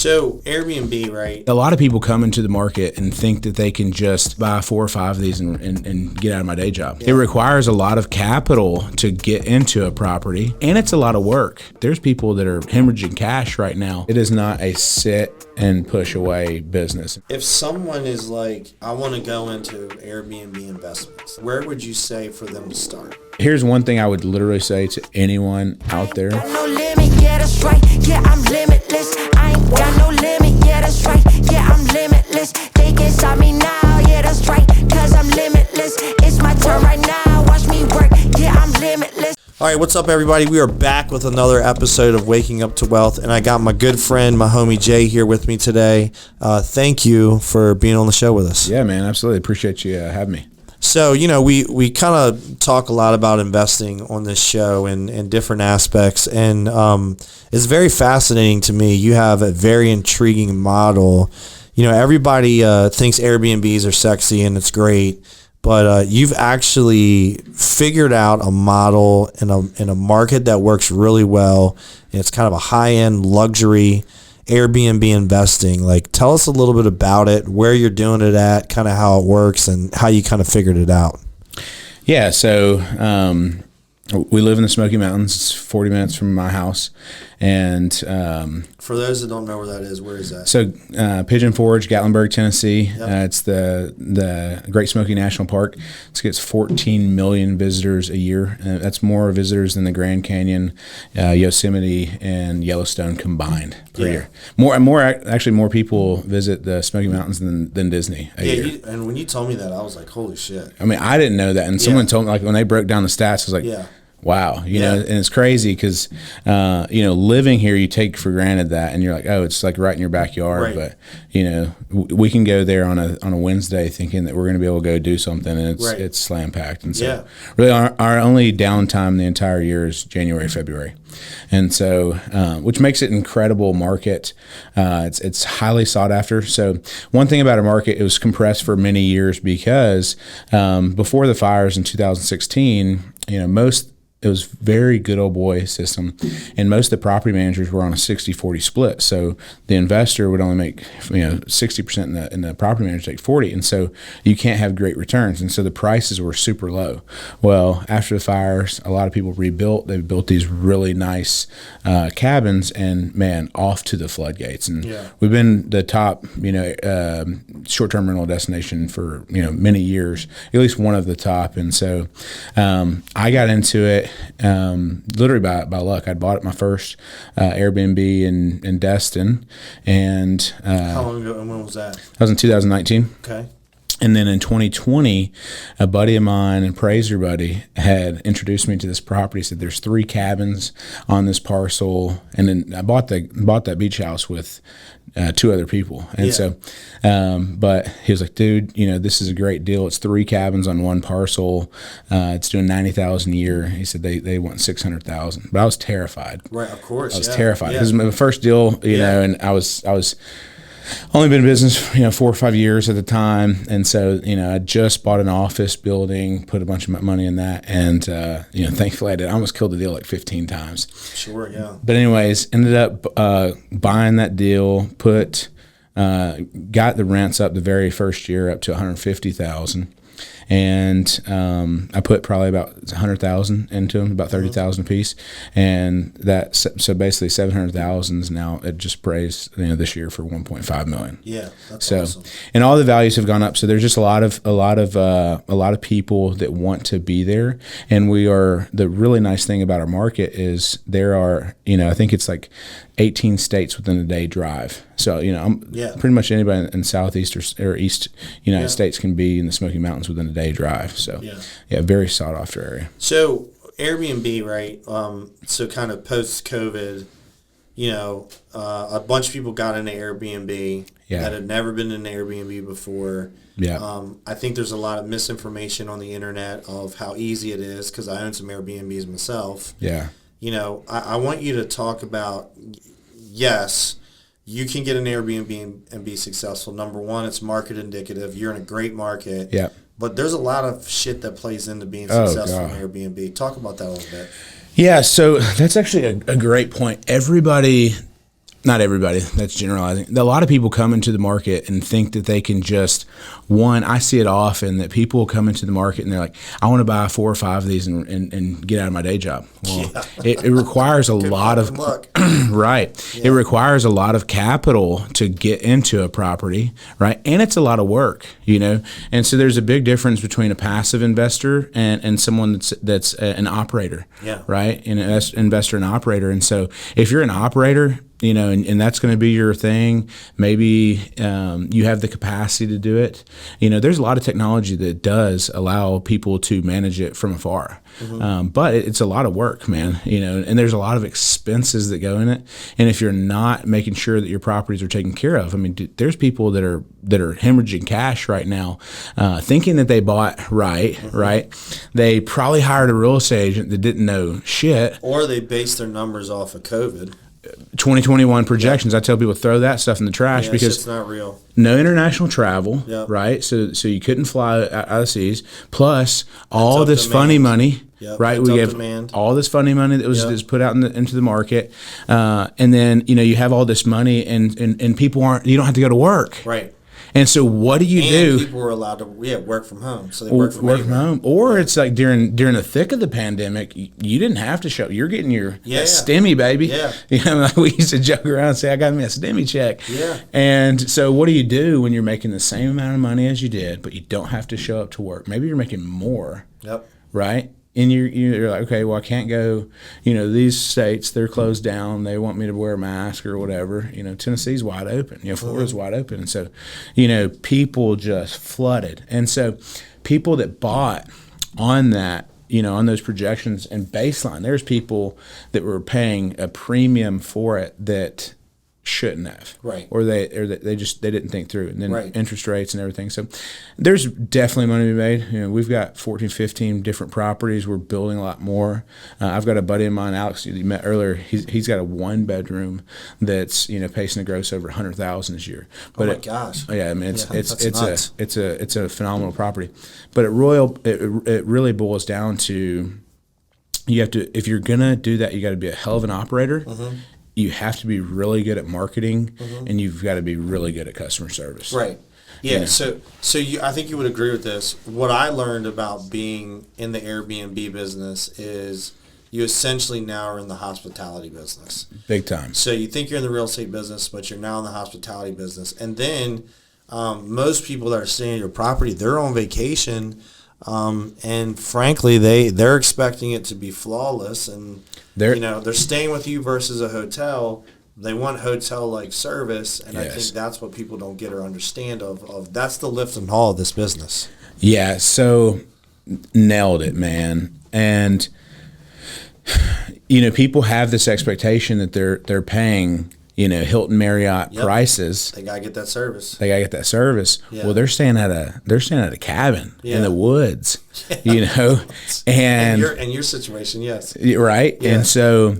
So Airbnb, right? A lot of people come into the market and think that they can just buy 4 or 5 of these and get out of my day job. Yeah. It requires a lot of capital to get into a property, and it's a lot of work. There's people that are hemorrhaging cash right now. It is not a sit and push away business. If someone is like, I want to go into Airbnb investments, where would you say for them to start? Here's one thing I would literally say to anyone out there. Got no limit, yeah, that's right. Yeah, I'm limitless. I ain't got no limit, yeah, that's right. Yeah, I'm limitless. They can stop me now, yeah, that's right. Cause I'm limitless. It's my turn right now. Watch me work, yeah, I'm limitless. All right, what's up, everybody? We are back with another episode of Waking Up to Wealth, and I got my good friend, my homie Jay, here with me today. Thank you for being on the show with us. Yeah, man, absolutely. Appreciate you having me. So, we kind of talk a lot about investing on this show and different aspects, and it's very fascinating to me. You have a very intriguing model. Everybody thinks Airbnbs are sexy and it's great, but you've actually figured out a model in a market that works really well, and it's kind of a high-end luxury Airbnb investing. Like, tell us a little bit about it, where you're doing it at, kind of how it works, and how you kind of figured it out. Yeah, so we live in the Smoky Mountains. It's 40 minutes from my house. And for those that don't know where that is, where is that? So Pigeon Forge, Gatlinburg, Tennessee. Yep. It's the Great Smoky National Park. It gets 14 million visitors a year. That's more visitors than the Grand Canyon, Yosemite, and Yellowstone combined per year. More people visit the Smoky Mountains than Disney a year. And when you told me that, I was like, holy shit. I mean, I didn't know that. And someone told me, like, when they broke down the stats, I was like, wow, you know, and it's crazy because, living here, you take for granted that, and you're like, oh, it's like right in your backyard. Right. But, we can go there on a Wednesday thinking that we're going to be able to go do something, and it's slam packed. And so really our only downtime the entire year is January, February. And so, which makes it an incredible market. It's highly sought after. So one thing about our market, it was compressed for many years because before the fires in 2016, it was very good old boy system, and most of the property managers were on a 60-40 split. So the investor would only make 60% and the property manager take 40, and so you can't have great returns. And so the prices were super low. Well, after the fires, a lot of people rebuilt. They built these really nice cabins, and man, off to the floodgates. And we've been the top short-term rental destination for many years, at least one of the top. And so I got into it. Literally by luck. I'd bought my first Airbnb in Destin, and how long ago and when was that? That was in 2019. Okay. And then in 2020, a buddy of mine, an appraiser buddy, had introduced me to this property. He said, "There's 3 cabins on this parcel," and then I bought that beach house with 2 other people. And so, but he was like, "Dude, this is a great deal. It's 3 cabins on one parcel. It's doing $90,000 a year." He said they want $600,000, but I was terrified. Right, of course. I was terrified because it was my first deal, and I was. Only been in business, 4 or 5 years at the time, and so I just bought an office building, put a bunch of money in that, and thankfully I almost killed the deal like 15 times. Sure, yeah. But anyways, ended up buying that deal, got the rents up the very first year up to $150,000. And I put probably about $100,000 into them, about $30,000 a piece, and so basically $700,000 is now it just appraised this year for $1.5 million. Yeah, that's awesome. And all the values have gone up. So there's just a lot of people that want to be there, and we are. The really nice thing about our market is there are I think it's like 18 states within a day drive. So pretty much anybody in Southeast or East United States can be in the Smoky Mountains within a day drive. So very sought after area. So Airbnb, right? So kind of post COVID, a bunch of people got into Airbnb that had never been in Airbnb before. Yeah. I think there's a lot of misinformation on the internet of how easy it is, because I own some Airbnbs myself. Yeah. I want you to talk about, yes, you can get an Airbnb and be successful. Number one, it's market indicative. You're in a great market. Yeah. But there's a lot of shit that plays into being successful in Airbnb. Talk about that a little bit. Yeah, so that's actually a great point. Everybody not everybody, that's generalizing. A lot of people come into the market and think that they can just, I see it often that people will come into the market and they're like, I want to buy 4 or 5 of these and get out of my day job. Well, it requires a lot of, right. Yeah. It requires a lot of capital to get into a property, right? And it's a lot of work, And so there's a big difference between a passive investor and someone that's an operator, right? An investor and operator. And so if you're an operator, and that's going to be your thing. Maybe you have the capacity to do it. There's a lot of technology that does allow people to manage it from afar. Mm-hmm. But it's a lot of work, man, and there's a lot of expenses that go in it. And if you're not making sure that your properties are taken care of, there's people that are hemorrhaging cash right now, thinking that they bought right, mm-hmm. right? They probably hired a real estate agent that didn't know shit. Or they based their numbers off of COVID. 2021 projections. I tell people throw that stuff in the trash because it's not real. No international travel, right? So you couldn't fly out of seas. Plus all this funny money, right? We have all this funny money that was put out into the market, and then you have all this money, and people aren't. You don't have to go to work, right? And so what do you do? People were allowed to work from home, so they work from home. Or it's like during the thick of the pandemic, you didn't have to show. You're getting your stimmy, baby. Yeah, like we used to joke around and say, "I got me a stimmy check." Yeah. And so what do you do when you're making the same amount of money as you did, but you don't have to show up to work? Maybe you're making more. Yep. Right. And you're like, okay, well, I can't go, these states, they're closed down. They want me to wear a mask or whatever. Tennessee's wide open. Florida's wide open. And so, people just flooded. And so people that bought on that, on those projections and baseline, there's people that were paying a premium for it that shouldn't have, right? Or they didn't think through it, and then interest rates and everything. So there's definitely money to be made. We've got 14, 15 different properties. We're building a lot more. I've got a buddy of mine, Alex, you met earlier. He's got a 1-bedroom that's pacing to gross over 100,000 this year. But oh my gosh! Yeah, it's a phenomenal property. But it really boils down to you have to, if you're gonna do that, you got to be a hell of an operator. Mm-hmm. You have to be really good at marketing, mm-hmm. and you've got to be really good at customer service. Right. Yeah. So I think you would agree with this. What I learned about being in the Airbnb business is you essentially now are in the hospitality business. Big time. So you think you're in the real estate business, but you're now in the hospitality business. And then most people that are staying at your property, they're on vacation, and frankly, they're expecting it to be flawless, and they're staying with you versus a hotel. They want hotel-like service, and I think that's what people don't get or understand of that's the lift and haul of this business. Yeah, so nailed it, man. And people have this expectation that they're paying Hilton, Marriott prices. They gotta get that service. Yeah. Well, they're staying at a cabin in the woods, and in your situation, yes, right. Yeah. And so,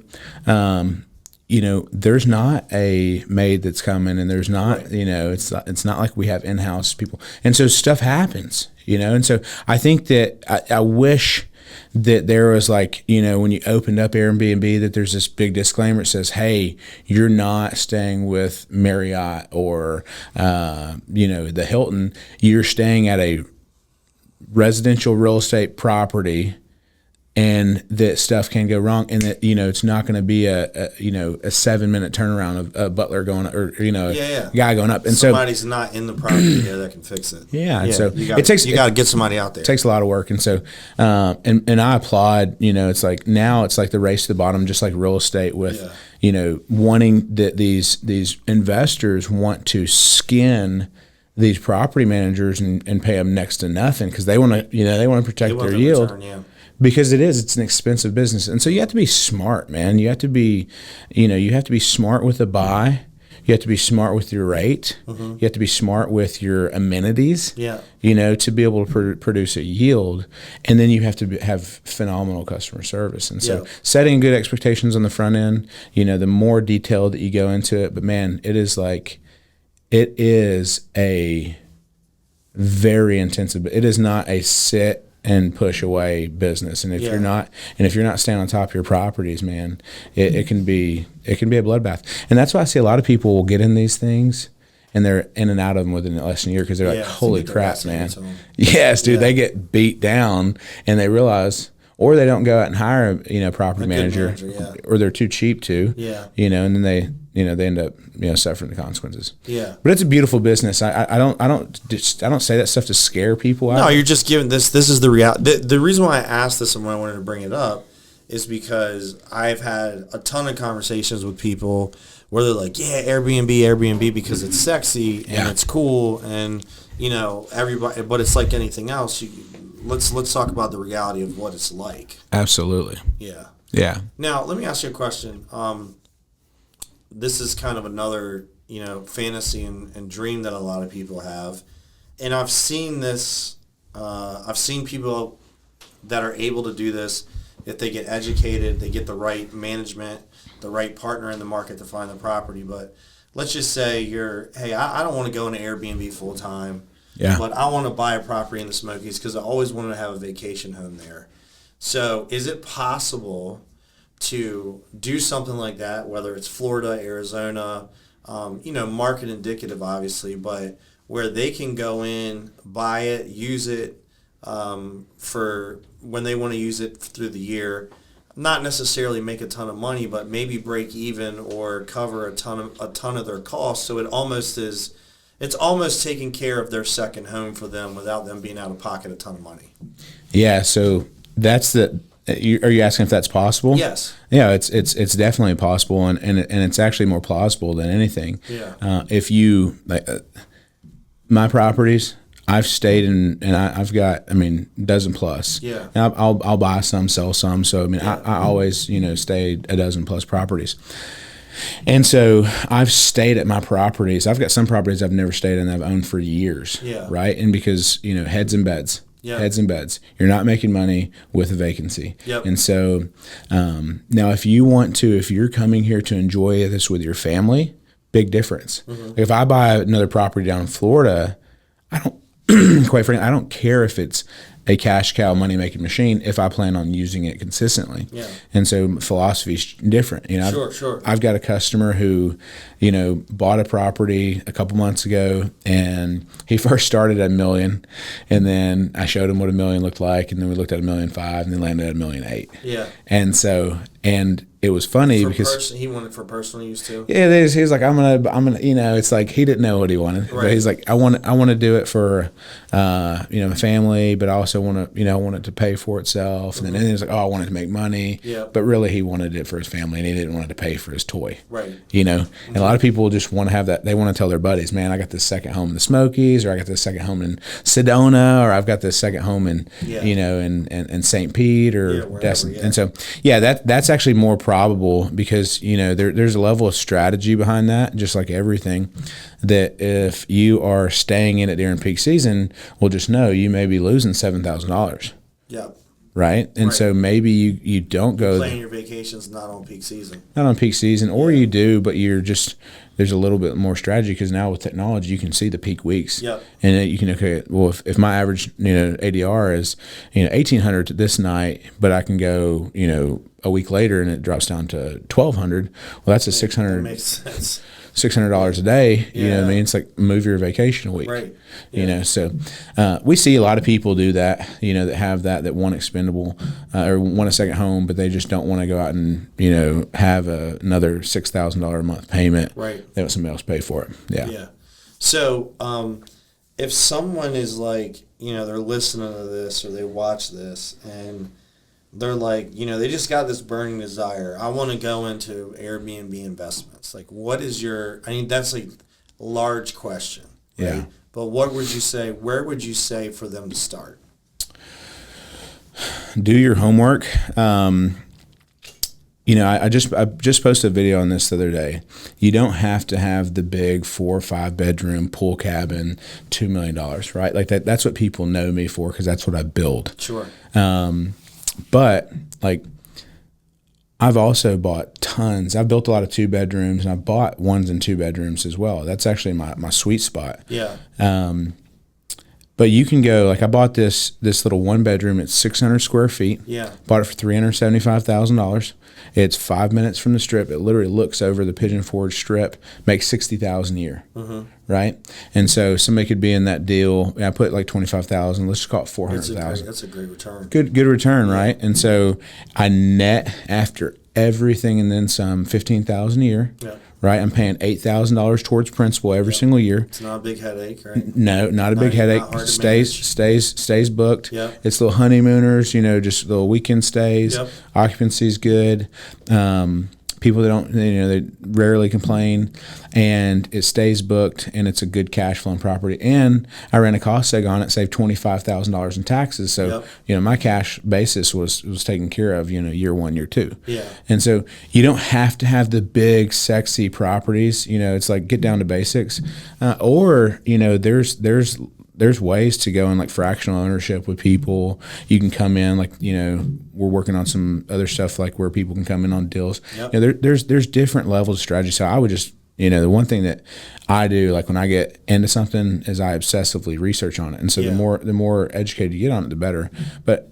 there's not a maid that's coming, and there's not, it's not like we have in-house people, and so stuff happens, and so I think that I wish that there was when you opened up Airbnb, that there's this big disclaimer that says, hey, you're not staying with Marriott or, the Hilton. You're staying at a residential real estate property, and that stuff can go wrong, and that it's not going to be a 7-minute turnaround of a butler going or a guy going up, and somebody's not in the property there that can fix it. Yeah, and so you got to get somebody out there. It takes a lot of work, and so and I applaud. It's like now it's like the race to the bottom, just like real estate with wanting that these investors want to skin these property managers and pay them next to nothing because they want to protect their yield. Return, because it's an expensive business. And so you have to be smart, man. You have to be, smart with the buy. You have to be smart with your rate. Mm-hmm. You have to be smart with your amenities, to be able to produce a yield. And then you have to have phenomenal customer service. And so setting good expectations on the front end, the more detailed that you go into it. But, man, it is a very intensive. It is not a sit and push away business. And if you're not staying on top of your properties, man, it can be a bloodbath. And that's why I see a lot of people will get in these things and they're in and out of them within less than a year because they're like, holy crap, man. Yes, dude, they get beat down and they realize, or they don't go out and hire a property manager, or they're too cheap to, and then they end up suffering the consequences. Yeah, but it's a beautiful business. I don't say that stuff to scare people out. No, you're just giving this is the reality. The reason why I asked this and why I wanted to bring it up is because I've had a ton of conversations with people where they're like, yeah, Airbnb because it's sexy and it's cool and everybody, but it's like anything else. Let's talk about the reality of what it's like. Absolutely. Yeah. Now, let me ask you a question. This is kind of another, fantasy and dream that a lot of people have. And I've seen this, I've seen people that are able to do this if they get educated, they get the right management, the right partner in the market to find the property. But let's just say I don't want to go into Airbnb full time. Yeah. But I want to buy a property in the Smokies because I always wanted to have a vacation home there. So is it possible to do something like that, whether it's Florida, Arizona, market indicative, obviously, but where they can go in, buy it, use it for when they want to use it through the year, not necessarily make a ton of money, but maybe break even or cover a ton of their costs. So it's almost taking care of their second home for them without them being out of pocket a ton of money. Yeah, so that's are you asking if that's possible? Yes. Yeah, it's definitely possible, and it's actually more plausible than anything. Yeah. If you my properties, I've stayed in, and I've got, dozen plus. Yeah. And I'll buy some, sell some. So I always stay a dozen plus properties. And so I've stayed at my properties. I've got some properties I've never stayed in that I've owned for years. Yeah. Right. And because heads and beds. Yep. Heads and beds. You're not making money with a vacancy. Yep. And so now if you're coming here to enjoy this with your family, big difference. Mm-hmm. If I buy another property down in Florida, quite frankly, I don't care if it's a cash cow money making machine if I plan on using it consistently. Yeah. And so philosophy's different. Sure. I've got a customer who, bought a property a couple months ago, and he first started at $1 million, and then I showed him what $1 million looked like, and then we looked at $1.5 million, and then landed at $1.8 million. Yeah. And it was funny because he wanted for personal use too. Yeah, he was like, I'm gonna, it's like he didn't know what he wanted, right. But he's like, I want to do it for, my family, but I also want to, I want it to pay for itself. Mm-hmm. And then he was like, I wanted to make money, but really he wanted it for his family, and he didn't want it to pay for his toy, right? Mm-hmm. And a lot of people just want to have that. They want to tell their buddies, man, I got this second home in the Smokies, or I got this second home in Sedona, or I've got this second home in, in St. Pete or Destin. And so, that's actually more probable because there's a level of strategy behind that, just like everything. That if you are staying in it during peak season, well, just know you may be losing $7,000. Yeah. Right, and so maybe you don't go. Planning your vacations not on peak season. Not on peak season, or you do, but there's a little bit more strategy because now with technology you can see the peak weeks. Yep. And you can if my average ADR is 1,800 this night, but I can go a week later and it drops down to 1,200. Well, that's a 600. That makes sense. $600 a day, you know what I mean? It's like move your vacation a week, right? So we see a lot of people do that, that have that want expendable or want a second home, but they just don't want to go out and, have another $6,000 a month payment. Right. They want somebody else pay for it. Yeah. Yeah. So if someone is like, they're listening to this or they watch this and they're like, they just got this burning desire. I want to go into Airbnb investments. Like, what is that's a large question. Right? Yeah. But what would you say, where would you say for them to start? Do your homework. I just posted a video on this the other day. You don't have to have the big 4 or 5 bedroom pool cabin, $2 million, right? Like that's what people know me for because that's what I build. Sure. But I've also bought tons. I've built a lot of 2 bedrooms, and I've bought 1s and 2 bedrooms as well. That's actually my sweet spot. Yeah. But But you can go, like I bought this little 1-bedroom. It's 600 square feet. Yeah. Bought it for $375,000. It's 5 minutes from the Strip. It literally looks over the Pigeon Forge Strip. Makes $60,000 a year, right? And so somebody could be in that deal. I put like $25,000. Let's just call it $400,000. That's a great return. Good return, right? And so I net after everything and then some $15,000 a year. Yeah. Right, I'm paying $8,000 towards principal every single year. It's not a big headache, right? No, not a big headache. Stays booked. Yep. It's little honeymooners, just little weekend stays. Yep. Occupancy's good. People that don't, they rarely complain, and it stays booked, and it's a good cash flowing property. And I ran a cost seg on it, saved $25,000 in taxes. So, my cash basis was taken care of, year one, year two. Yeah. And so you don't have to have the big, sexy properties. It's like get down to basics, or there's ways to go in like fractional ownership with people. You can come in like, we're working on some other stuff like where people can come in on deals. Yep. There's different levels of strategy. So I would just, the one thing that I do, like when I get into something, is I obsessively research on it. And so the more educated you get on it, the better. But,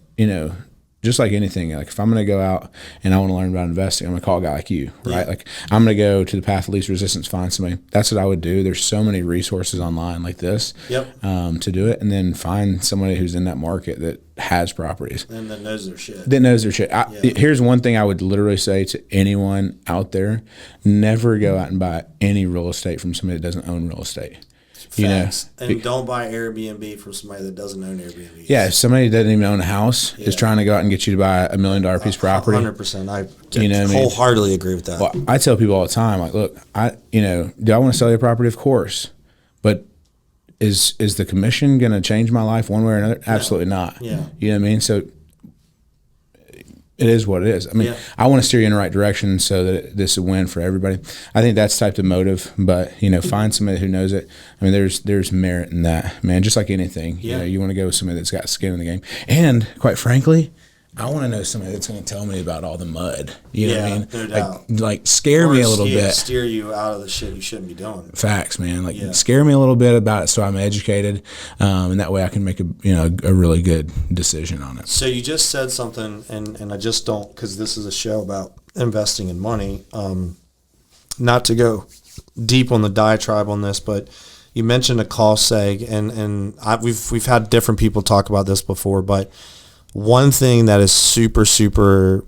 just like anything, like if I'm going to go out and I want to learn about investing, I'm going to call a guy like you, right? Like I'm going to go to the path of least resistance, find somebody. That's what I would do. There's so many resources online like this to do it, and then find somebody who's in that market that has properties. And that knows their shit. Here's one thing I would literally say to anyone out there: never go out and buy any real estate from somebody that doesn't own real estate. Facts. And don't buy Airbnb from somebody that doesn't own Airbnb. Yeah, if somebody that doesn't even own a house is trying to go out and get you to buy $1 million piece of property. 100%. I wholeheartedly agree with that. Well, I tell people all the time, like, look, do I want to sell your property? Of course. But is the commission going to change my life one way or another? Absolutely not. Yeah. You know what I mean? So it is what it is. I mean, I want to steer you in the right direction so that this is a win for everybody. I think that's the type of motive, but find somebody who knows it. I mean, there's merit in that, man. Just like anything, you want to go with somebody that's got skin in the game. And quite frankly, I want to know somebody that's going to tell me about all the mud. You know what I mean? No doubt. Like scare me a little bit. Steer you out of the shit you shouldn't be doing. Facts, man. Scare me a little bit about it so I'm educated, and that way I can make a really good decision on it. So you just said something, and I just don't, because this is a show about investing in money. Not to go deep on the diatribe on this, but you mentioned a cost seg, and we've had different people talk about this before, but one thing that is super, super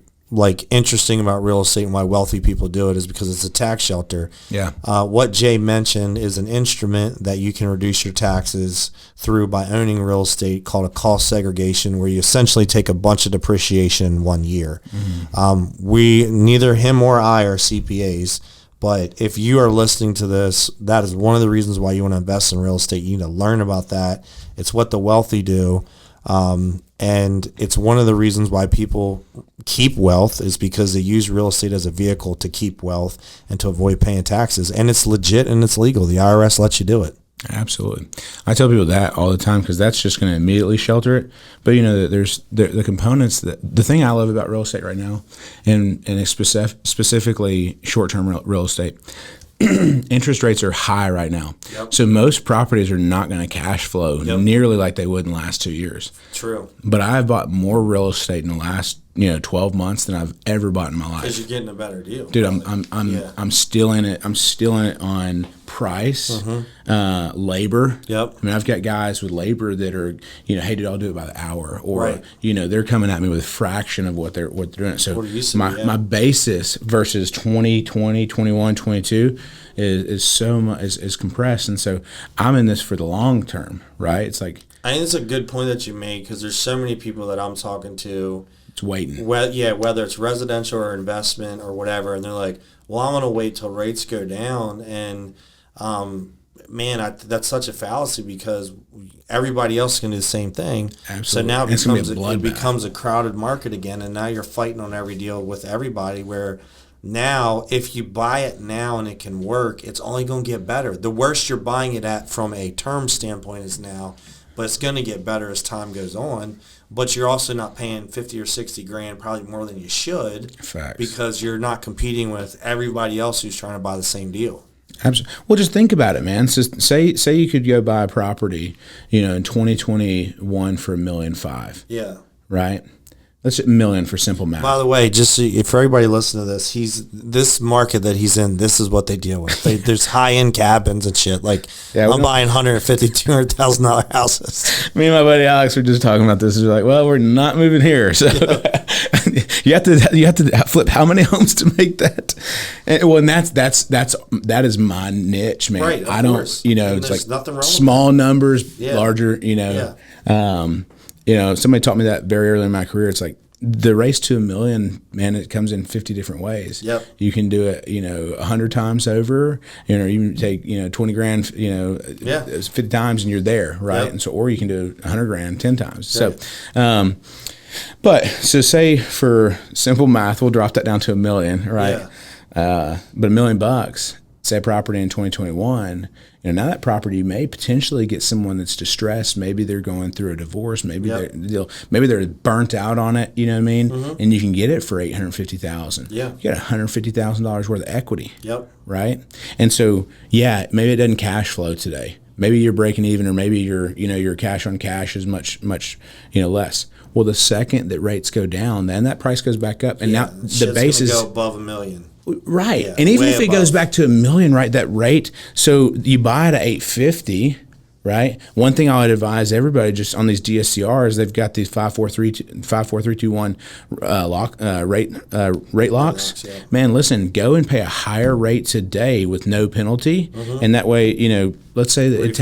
interesting about real estate and why wealthy people do it is because it's a tax shelter. Yeah. What Jay mentioned is an instrument that you can reduce your taxes through by owning real estate called a cost segregation, where you essentially take a bunch of depreciation in 1 year. Mm-hmm. Neither him or I are CPAs, but if you are listening to this, that is one of the reasons why you want to invest in real estate. You need to learn about that. It's what the wealthy do. And it's one of the reasons why people keep wealth is because they use real estate as a vehicle to keep wealth and to avoid paying taxes. And it's legit and it's legal. The IRS lets you do it. Absolutely. I tell people that all the time because that's just going to immediately shelter it. But, there's the components. The thing I love about real estate right now, and specifically short-term real estate, interest rates are high right now. Yep. So most properties are not going to cash flow nearly like they would in the last 2 years. True. But I've bought more real estate in the last 12 months than I've ever bought in my life. Because you're getting a better deal. Dude, I'm still in it. I'm still in it on price, labor. Yep. I mean, I've got guys with labor that are, hey, dude, I'll do it by the hour, or they're coming at me with a fraction of what they're doing. So my basis versus 2020, 21, 22 is so much is compressed, and so I'm in this for the long term, right? It's like I think it's a good point that you made because there's so many people that I'm talking to. It's waiting. Whether it's residential or investment or whatever, and they're like, well, I'm going to wait till rates go down. And, that's such a fallacy because everybody else is going to do the same thing. Absolutely. So now it becomes a crowded market again, and now you're fighting on every deal with everybody where now if you buy it now and it can work, it's only going to get better. The worst you're buying it at from a term standpoint is now, but it's going to get better as time goes on. But you're also not paying 50 or 60 grand, probably more than you should. Facts. Because you're not competing with everybody else who's trying to buy the same deal. Absolutely. Well, just think about it, man. So say you could go buy a property, in 2021 for $1.5 million. Yeah. Right. Let's $1 million for simple math. By the way, just so for everybody listening to this, this market that he's in, this is what they deal with. There's high end cabins and shit. Like I'm buying $150,000, $200,000 houses. Me and my buddy Alex were just talking about this. We're like, well, we're not moving here, so you have to flip how many homes to make that. And that is my niche, man. Right, I don't, course. It's like nothing wrong small with numbers, yeah. larger. Somebody taught me that very early in my career. It's like the race to $1 million, man, it comes in 50 different ways. Yep. You can do it, 100 times over, you take, 20 grand, 50 times and you're there. Right. Yep. And so, or you can do 100 grand 10 times. Right. So say for simple math, we'll drop that down to $1 million. Right. Yeah. But $1 million, say property in 2021, now that property may potentially get someone that's distressed. Maybe they're going through a divorce. Maybe they're burnt out on it. You know what I mean? Mm-hmm. And you can get it for $850,000. Yeah, you got $150,000 worth of equity. Yep. Right. And so maybe it doesn't cash flow today. Maybe you're breaking even, or maybe your cash on cash is much less. Well, the second that rates go down, then that price goes back up, and now the base is go above $1 million. Right. Yeah, and even if it goes back to $1 million, right, that rate, so you buy it at $850, right? One thing I would advise everybody just on these DSCRs, they've got these 54321 rate locks. Yeah. Man, listen, go and pay a higher rate today with no penalty, and that way, let's say that it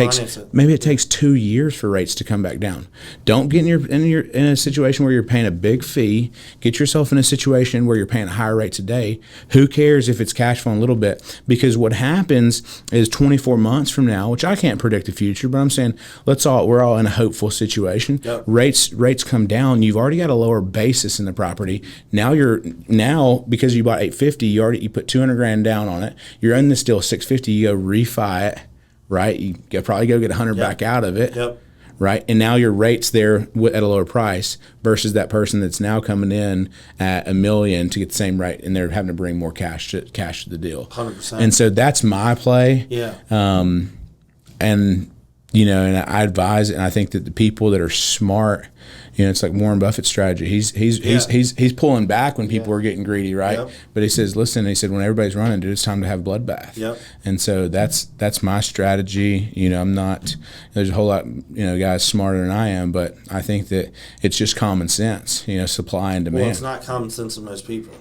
takes 2 years for rates to come back down. Don't get in a situation where you're paying a big fee. Get yourself in a situation where you're paying a higher rate today. Who cares if it's cash flowing a little bit? Because what happens is 24 months from now, which I can't predict the future, but I'm saying we're all in a hopeful situation. Yep. Rates come down. You've already got a lower basis in the property. Now because you bought $850, you put 200 grand down on it. You're in this deal $650. You go refi it. Right, you probably go get 100 back out of it. Yep. Right, and now your rate's there at a lower price versus that person that's now coming in at $1 million to get the same rate, and they're having to bring more cash to the deal. 100%. And so that's my play. Yeah. And I advise, and I think that the people that are smart, it's like Warren Buffett's strategy. He's pulling back when people are getting greedy, right? Yep. But he says, listen, when everybody's running, dude, it's time to have a bloodbath. Yep. And so that's my strategy. I'm not. There's a whole lot, guys smarter than I am, but I think that it's just common sense. Supply and demand. Well, it's not common sense to most people.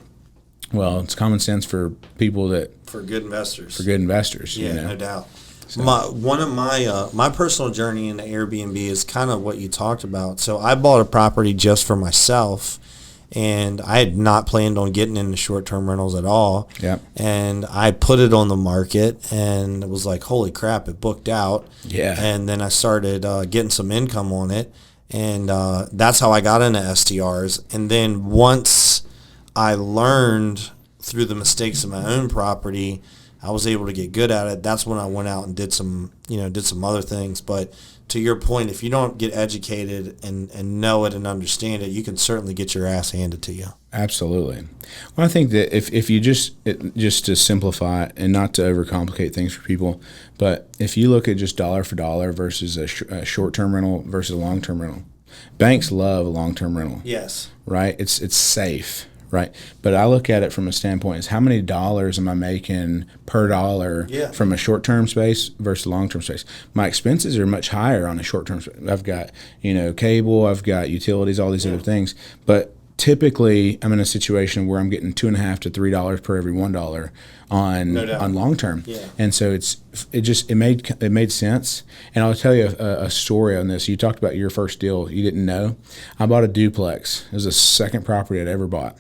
Well, it's common sense for people for good investors. Yeah, no doubt. So. My personal journey into Airbnb is kind of what you talked about. So I bought a property just for myself, and I had not planned on getting into short-term rentals at all. Yep. And I put it on the market, and it was like, holy crap, it booked out. Yeah. And then I started getting some income on it, and that's how I got into STRs. And then once I learned through the mistakes of my own property, I was able to get good at it. That's when I went out and did some other things. But to your point, if you don't get educated and know it and understand it, you can certainly get your ass handed to you. Absolutely. Well, I think that if you just to simplify it and not to overcomplicate things for people, but if you look at just dollar for dollar versus a short-term rental versus a long-term rental, banks love a long-term rental. Yes. Right? It's safe. Right. But I look at it from a standpoint is how many dollars am I making per dollar from a short-term space versus long-term space? My expenses are much higher on a short-term space. I've got, cable, I've got utilities, all these other things. But typically I'm in a situation where I'm getting $2.50 to $3 per every $1 on long-term. Yeah. And so it made sense. And I'll tell you a story on this. You talked about your first deal you didn't know. I bought a duplex. It was the second property I'd ever bought.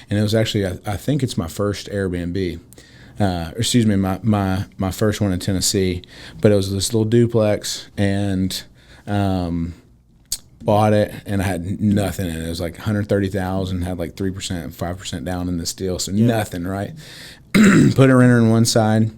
And it was actually, I think it's my first Airbnb. My first one in Tennessee. But it was this little duplex, and bought it, and I had nothing in it. It was like $130,000, had like 3%, 5% down in this deal, so nothing, right? Put a renter on one side,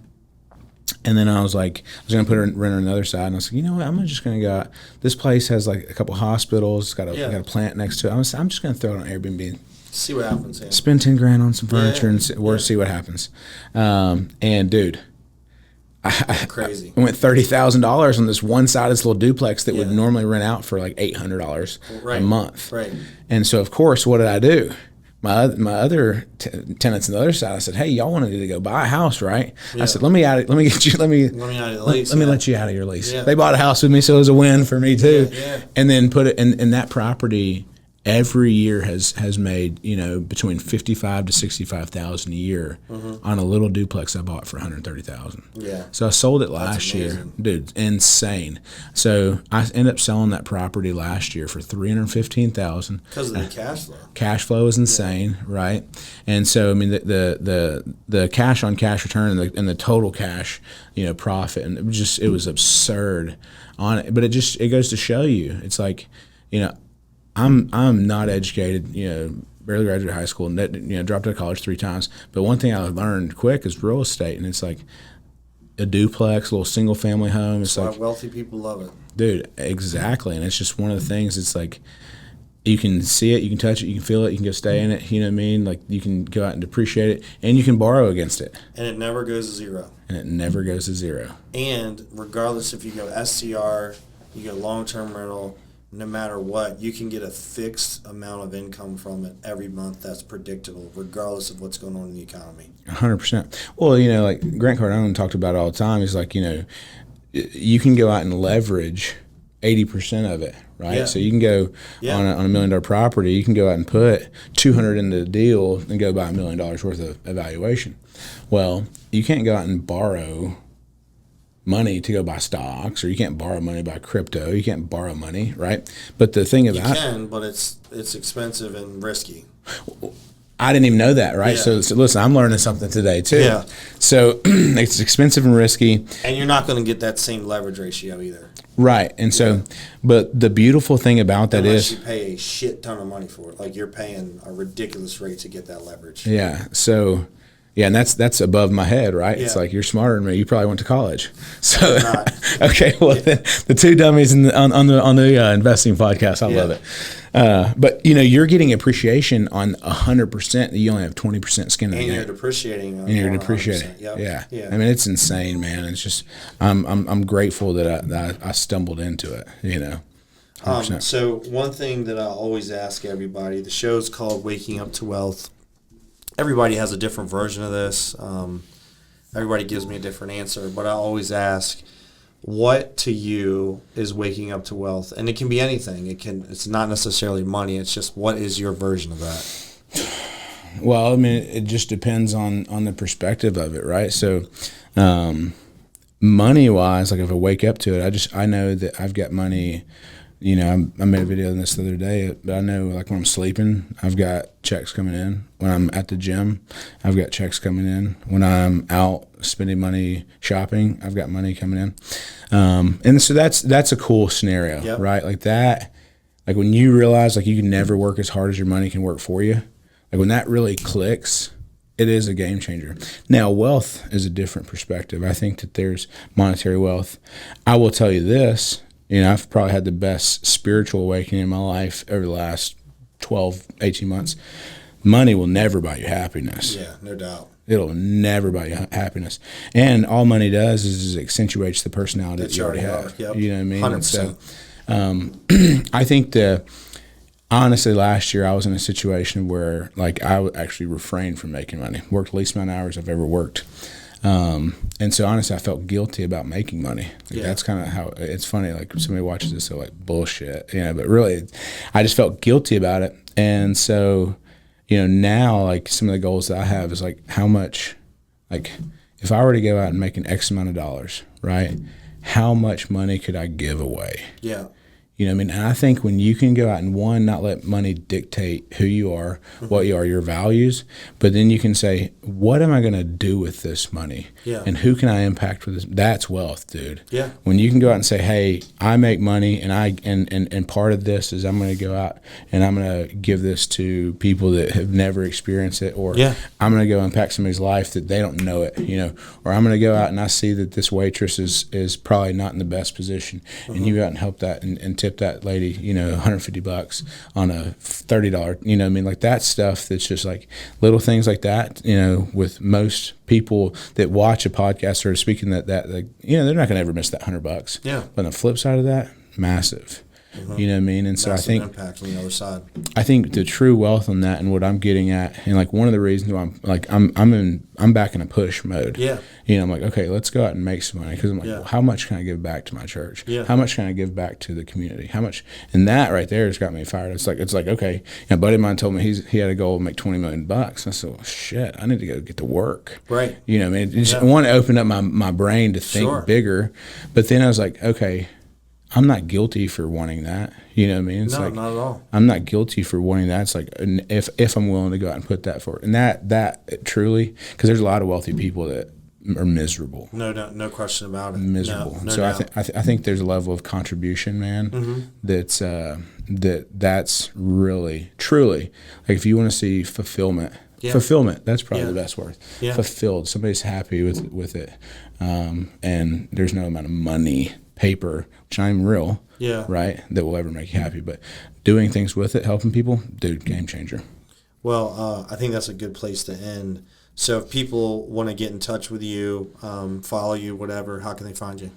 and then I was going to put a renter on the other side, and I was like, you know what, I'm just going to go, this place has like a couple hospitals, got a plant next to it. I'm just going to throw it on Airbnb. See what happens. Yeah. Spend $10,000 on some furniture and see what happens. And dude, Crazy. I went $30,000 on this one-sided little duplex that would normally rent out for like $800 a month. Right. And so, of course, what did I do? My other tenants on the other side, I said, "Hey, y'all wanted to go buy a house, right?" Yeah. I said, "Let me let me let you out of your lease." Yeah. They bought a house with me, so it was a win for me too. Yeah. And then put it in that property. Every year has made between $55,000 to $65,000 a year on a little duplex I bought for $130,000. Yeah. So I sold it last year, dude. Insane. So I ended up selling that property last year for $315,000 because of the cash flow. Cash flow is insane, right? And so I mean the cash on cash return and the total cash profit, and it was absurd on it. But it goes to show you, it's like I'm not educated, barely graduated high school, dropped out of college 3 times. But one thing I learned quick is real estate, and it's like a duplex, a little single family home. It's like wealthy people love it, dude. Exactly, and it's just one of the things. It's like you can see it, you can touch it, you can feel it, you can go stay in it. You know what I mean? Like you can go out and depreciate it, and you can borrow against it, and it never goes to zero. And regardless if you go SCR, you go long-term rental. No matter what, you can get a fixed amount of income from it every month that's predictable, regardless of what's going on in the economy. 100%. Well, like Grant Cardone talked about it all the time. He's like, you can go out and leverage 80% of it, right? Yeah. So you can go on a $1 million property, you can go out and put $200 into the deal and go buy $1 million worth of evaluation. Well, you can't go out and borrow money to go buy stocks, or you can't borrow money to buy crypto. You can't borrow money, right? But the thing about you can, but it's expensive and risky. I didn't even know that, right? Yeah. So listen, I'm learning something today too. Yeah. So it's expensive and risky, and you're not going to get that same leverage ratio either. Right. And so, but the beautiful thing about that unless you pay a shit ton of money for it, like you're paying a ridiculous rate to get that leverage. Yeah. So. Yeah, and that's above my head, right? Yeah. It's like you're smarter than me. You probably went to college, so okay. Well, then the two dummies on the investing podcast, I love it. But you're getting appreciation on 100%. You only have 20% skin in the game. And you're depreciating. And you're depreciating. Yep. Yeah. I mean, it's insane, man. It's just I'm grateful that I stumbled into it. 100%. So one thing that I always ask everybody, the show's called Waking Up to Wealth. Everybody has a different version of this. Everybody gives me a different answer, but I always ask, what to you is waking up to wealth? And it can be anything. It's not necessarily money. It's just, what is your version of that? Well, I mean, it just depends on the perspective of it, right? So, money wise, like if I wake up to it, I know that I've got money. I made a video on this the other day, but I know like when I'm sleeping, I've got checks coming in. When I'm at the gym, I've got checks coming in. When I'm out spending money shopping, I've got money coming in. And so that's a cool scenario, right? Like that, like when you realize like you can never work as hard as your money can work for you, like when that really clicks, it is a game changer. Now, wealth is a different perspective. I think that there's monetary wealth. I will tell you this. I've probably had the best spiritual awakening in my life over the last 12, 18 months. Money will never buy you happiness. Yeah, no doubt. It'll never buy you happiness. And all money does is it accentuates the personality that you already have. Yep. You know what I mean? 100%. And so I think honestly, last year I was in a situation where like I actually refrained from making money. Worked the least amount of hours I've ever worked. And so honestly, I felt guilty about making money. That's kind of how it's funny. Like somebody watches this, they're like bullshit, but really I just felt guilty about it. And so, now like some of the goals that I have is like how much, like if I were to go out and make an X amount of dollars, right? How much money could I give away? Yeah. You know what I mean? And I think when you can go out and not let money dictate who you are, what you are, your values, but then you can say, what am I going to do with this money? Yeah. And who can I impact with this? That's wealth, dude. Yeah. When you can go out and say, hey, I make money and part of this is I'm going to go out and I'm going to give this to people that have never experienced it, or I'm going to go impact somebody's life that they don't know it, or I'm going to go out and I see that this waitress is probably not in the best position, and you go out and help that and tip tip that lady, you know, $150 on a $30, you know what I mean? Like that stuff that's just like little things like that, you know, with most people that watch a podcast or speaking that like, you know, they're not going to ever miss that $100. Yeah. But on the flip side of that, massive. You know what I mean? And so Massive I think impact on the other side. I think the true wealth on that and what I'm getting at, and like one of the reasons why I'm back in a push mode. Yeah. You know, I'm like, okay, let's go out and make some money, because I'm like, well, how much can I give back to my church? Yeah. How much can I give back to the community? How much? And that right there has got me fired. It's like okay. You know, a buddy of mine told me he had a goal to make $20 million. I said, well, shit, I need to go get to work. Right. You know, I mean, I want to open up my brain to think bigger, but then I was like, okay, I'm not guilty for wanting that. You know what I mean? It's like, not at all. I'm not guilty for wanting that. It's like, if I'm willing to go out and put that forward. And that truly, because there's a lot of wealthy people that are miserable. No question about it. Miserable. No so doubt. I think there's a level of contribution, man, that's really, truly, like if you want to see fulfillment, that's probably the best word. Yeah. Fulfilled. Somebody's happy with it. And there's no amount of money, paper, which I'm real, right, that will ever make you happy. But doing things with it, helping people, dude, game changer. Well, I think that's a good place to end. So if people want to get in touch with you, follow you, whatever, how can they find you?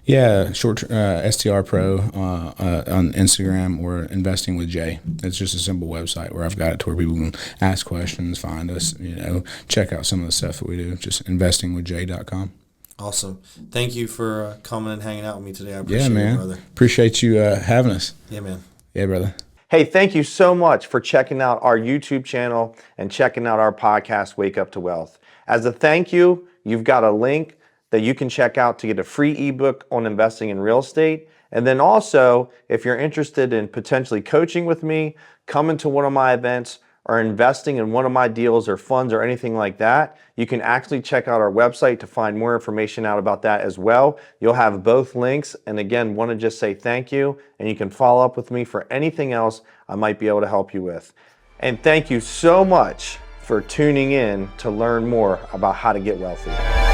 Yeah, STR Pro on Instagram, or Investing with Jay. It's just a simple website where I've got it to where people can ask questions, find us, you know, check out some of the stuff that we do. Just investingwithjay.com. Awesome. Thank you for coming and hanging out with me today. I appreciate it, brother. Appreciate you having us. Yeah, man. Yeah, brother. Hey, thank you so much for checking out our YouTube channel and checking out our podcast, Wake Up to Wealth. As a thank you, you've got a link that you can check out to get a free ebook on investing in real estate. And then also, if you're interested in potentially coaching with me, coming to one of my events, or investing in one of my deals or funds or anything like that, you can actually check out our website to find more information out about that as well. You'll have both links. And again, want to just say thank you, and you can follow up with me for anything else I might be able to help you with. And thank you so much for tuning in to learn more about how to get wealthy.